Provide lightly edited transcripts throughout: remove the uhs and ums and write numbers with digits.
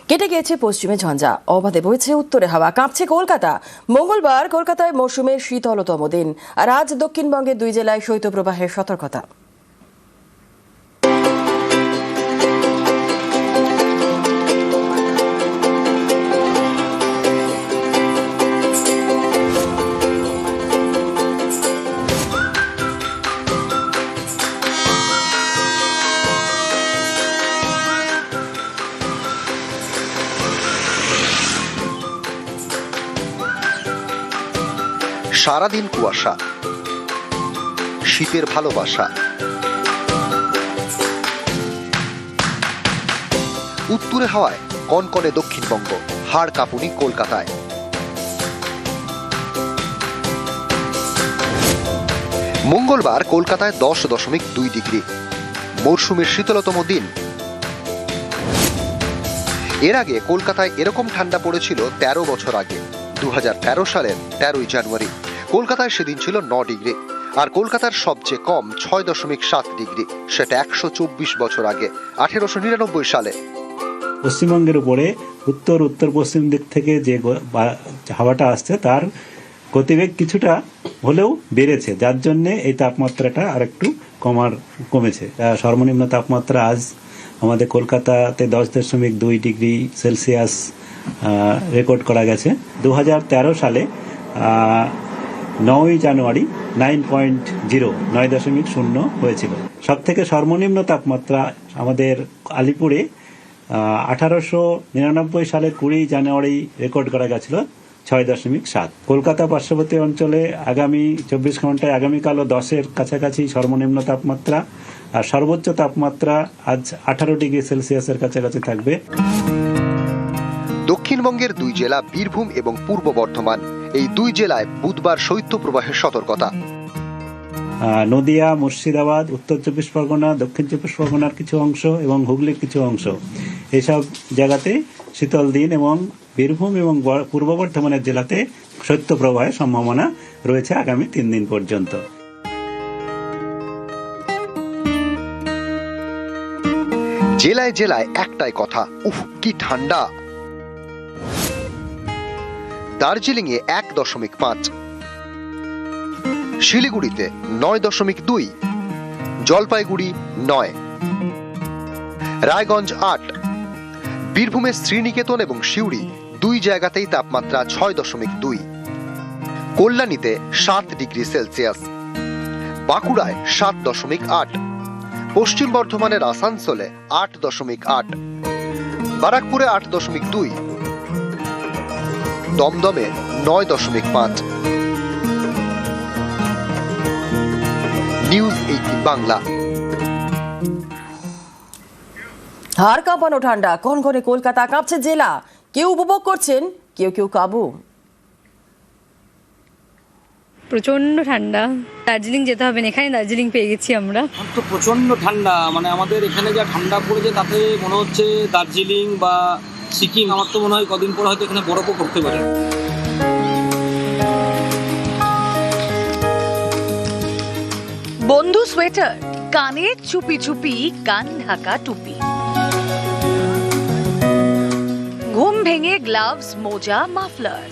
কেটে গিয়েছে পশ্চিমে ঝঞ্ঝা, অবাধে বইছে উত্তরে হাওয়া, কাঁপছে কলকাতা। মঙ্গলবার কলকাতায় মৌসুমের শীতলতম দিন, আর আজ দক্ষিণবঙ্গের 2 জেলায় শৈত্যপ্রবাহের সতর্কতা। সারাদিন কুয়াশা, শীতের ভালোবাসা, উত্তরে হাওয়ায় কনকনে দক্ষিণবঙ্গ, হাড় কাঁপুনি কলকাতায়। মঙ্গলবার কলকাতায় 10.2 ডিগ্রি, মরশুমের শীতলতম দিন। এর আগে কলকাতায় এরকম ঠান্ডা পড়েছিল 13 বছর আগে, 2013 সালের 13ই জানুয়ারি। কলকাতায় সেদিন ছিল 9 ডিগ্রি, আর কলকাতার সবচেয়ে কম 6.7 ডিগ্রি, সেটা 124 বছর আগে, 1899 সালে। পশ্চিমবঙ্গের উপরে উত্তর পশ্চিম দিক থেকে যে হাওয়াটা আসছে তার গতিবেগ কিছুটা হলেও বেড়েছে, যার জন্য এই তাপমাত্রাটা আরেকটু কমেছে। সর্বনিম্ন তাপমাত্রা আজ আমাদের কলকাতাতে 10.2 ডিগ্রি সেলসিয়াস রেকর্ড করা গেছে। 2013 সালে 9ই জানুয়ারি 9.0 হয়েছিল। সব থেকে সর্বনিম্ন তাপমাত্রা আমাদের আলিপুরে 1899 সালের 20 জানুয়ারি রেকর্ড করা গেছিল 6.7। কলকাতা পার্শ্ববর্তী অঞ্চলে আগামী 24 ঘন্টায় আগামীকালও 10-এর কাছাকাছি সর্বনিম্ন তাপমাত্রা, আর সর্বোচ্চ তাপমাত্রা আজ 18 ডিগ্রি সেলসিয়াসের কাছাকাছি থাকবে। দক্ষিণবঙ্গের 2 জেলা বীরভূম এবং পূর্ব বর্ধমান, এই 2 জেলায় বুধবার শৈত্যপ্রবাহের সতর্কতা। নদিয়া, মুর্শিদাবাদ, উত্তর 24 পরগনা, দক্ষিণ 24 পরগনার কিছু অংশ এবং হুগলির কিছু অংশ, এসব জায়গাতে শীতল দিন, এবং বীরভূম এবং পূর্ব বর্ধমানের জেলাতে শৈত্যপ্রবাহের সম্ভাবনা রয়েছে আগামী 3 দিন পর্যন্ত। জেলায় জেলায় একটাই কথা, উফ কি ঠান্ডা। দার্জিলিং এ 1.5, শিলিগুড়িতে 9.2, জলপাইগুড়ি 9, রায়গঞ্জ 8, বীরভূমের শ্রীনিকেতন এবং সিউড়ি 2 জায়গাতেই তাপমাত্রা 6.2, কল্যাণীতে 7 ডিগ্রি সেলসিয়াস, বাঁকুড়ায় 7.8, পশ্চিম বর্ধমানের আসানসোলে 8.8, বারাকপুরে 8.2, দমদমে 9.5। নিউজ 18 বাংলা। হাড় কাঁপানো ঠান্ডা, কনকনে কলকাতা, কাঁপছে জেলা। কেউ উপভোগ করছেন, কেউ কাবু। প্রচন্ড ঠান্ডা, দার্জিলিং যেতে হবে না, এখানে দার্জিলিং পেয়ে গেছি আমরা। তো প্রচন্ড ঠান্ডা, মানে আমাদের এখানে যা ঠান্ডা পড়েছে তাতে মনে হচ্ছে দার্জিলিং বা সিকিম, আমার তো মনে হয় কদিন পর হয়তো এখানে বরফও পড়তে পারে। বন্ধু সোয়েটার, কানে চুপি চুপি কান ঢাকা টুপি, ঘুম ভেঙে গ্লাভস, মোজা, মাফলার,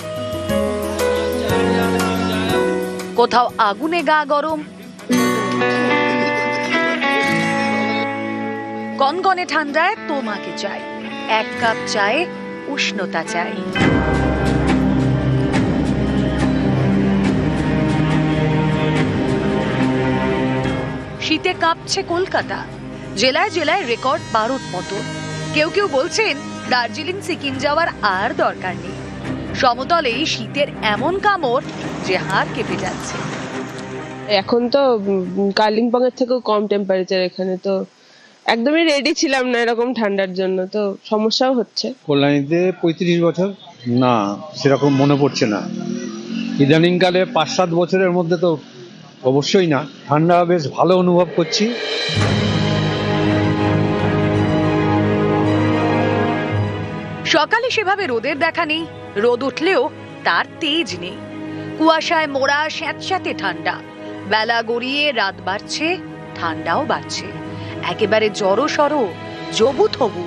কোথাও আগুনে গা গরম, কনকনে ঠান্ডায় তোমাকে চাই, 1 কাপ চায়ে উষ্ণতা চাই। শীতে কাঁপছে কলকাতা, জেলায় জেলায় রেকর্ড পারদ পতন। কেউ বলছেন দার্জিলিং সিকিম যাওয়ার আর দরকার নেই, সমতলেই শীতের এমন কামড় যে হাড় কেঁপে যাচ্ছে। এখন তো কালিম্পং এর থেকেও কম টেম্পারেচার এখানে, তো একদমই রেডি ছিলাম না এরকম ঠান্ডার জন্য, তো সমস্যাও হচ্ছে। কল্যাণীতে 35 বছর না, সেরকম মনে পড়ছে না। ইদানিংকালে 5-7 বছরের মধ্যে তো অবশ্যই না। ঠান্ডা বেশ ভালো অনুভব করছি। সকালে সেভাবে রোদের দেখা নেই, রোদ উঠলেও তার তেজ নেই। কুয়াশায় মোড়া স্যাঁতস্যাঁতে ঠান্ডা, বেলা গড়িয়ে রাত বাড়ছে, ঠান্ডাও বাড়ছে, একেবারে জড়সড় জবু থবু।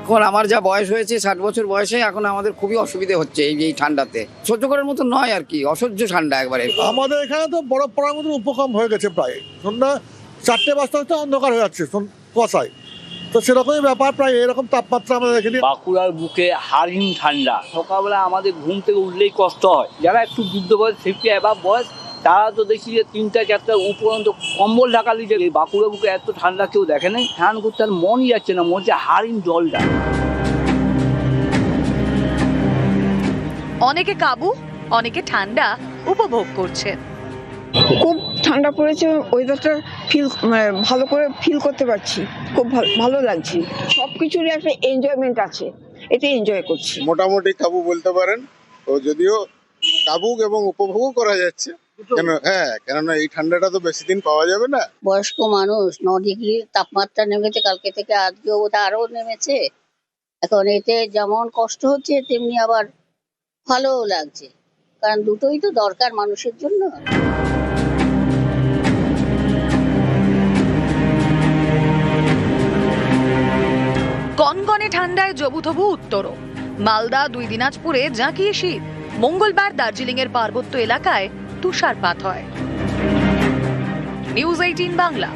এখন আমার যা বয়স হয়েছে 60 বছর বয়সে, এখন আমাদের খুবই অসুবিধে হচ্ছে এই ঠান্ডাতে। সহ্য করার মতো নয় আর কি, অসহ্য ঠান্ডা একবারে। আমাদের এখানে তো বরফ পড়ার মতো উপকম হয়ে গেছে, প্রায় সন্ধ্যা 4টে বাজতে হচ্ছে অন্ধকার হয়ে যাচ্ছে কুয়াশায়। তো সেরকমই ব্যাপার, প্রায় এরকম তাপমাত্রা আমরা দেখেছি। বাঁকুড়ার বুকে হারিম ঠান্ডা, সকালবেলা আমাদের ঘুম থেকে উঠলেই কষ্ট হয়। যারা একটু বৃদ্ধ বয়স 50 অ্যাবাভ বয়স, তারা তো দেখছি যে 3টা-4টা উপরন্ত কম্বল ঢাকা দিচ্ছে। এই বাঁকুড়া বুকে এত ঠান্ডা কেউ দেখে নেই। স্নান করতে আর মনই যাচ্ছে না, মনে হচ্ছে হারিম জলটা। অনেকে কাবু, অনেকে ঠান্ডা উপভোগ করছেন। খুব ঠান্ডা পড়েছে, ওয়েদারটা ভালো করে ফিল করতে পারছি, খুব ভালো লাগছে। সবকিছুরই একটা এনজয়মেন্ট আছে, এটা এনজয় করছি। মোটামুটি কাবু বলতে পারেন, তো যদিও কাবু এবং উপভোগও করা যাচ্ছে। কেননা এই ঠান্ডাটা তো বেশি দিন পাওয়া যাবে না। বয়স্ক মানুষ, 9 ডিগ্রি তাপমাত্রা নেমেছে কালকে থেকে, আজকেও ওটা আরো নেমেছে। এখন এতে যেমন কষ্ট হচ্ছে তেমনি আবার ভালোও লাগছে, কারণ দুটোই তো দরকার মানুষের জন্য। কনকনে ঠান্ডায় জবুথবু উত্তরও। মালদা 2 দিনাজপুরে জাঁকিয়ে শীত। মঙ্গলবার দার্জিলিং এর পার্বত্য এলাকায় তুষারপাত হয়। নিউজ 18 বাংলা।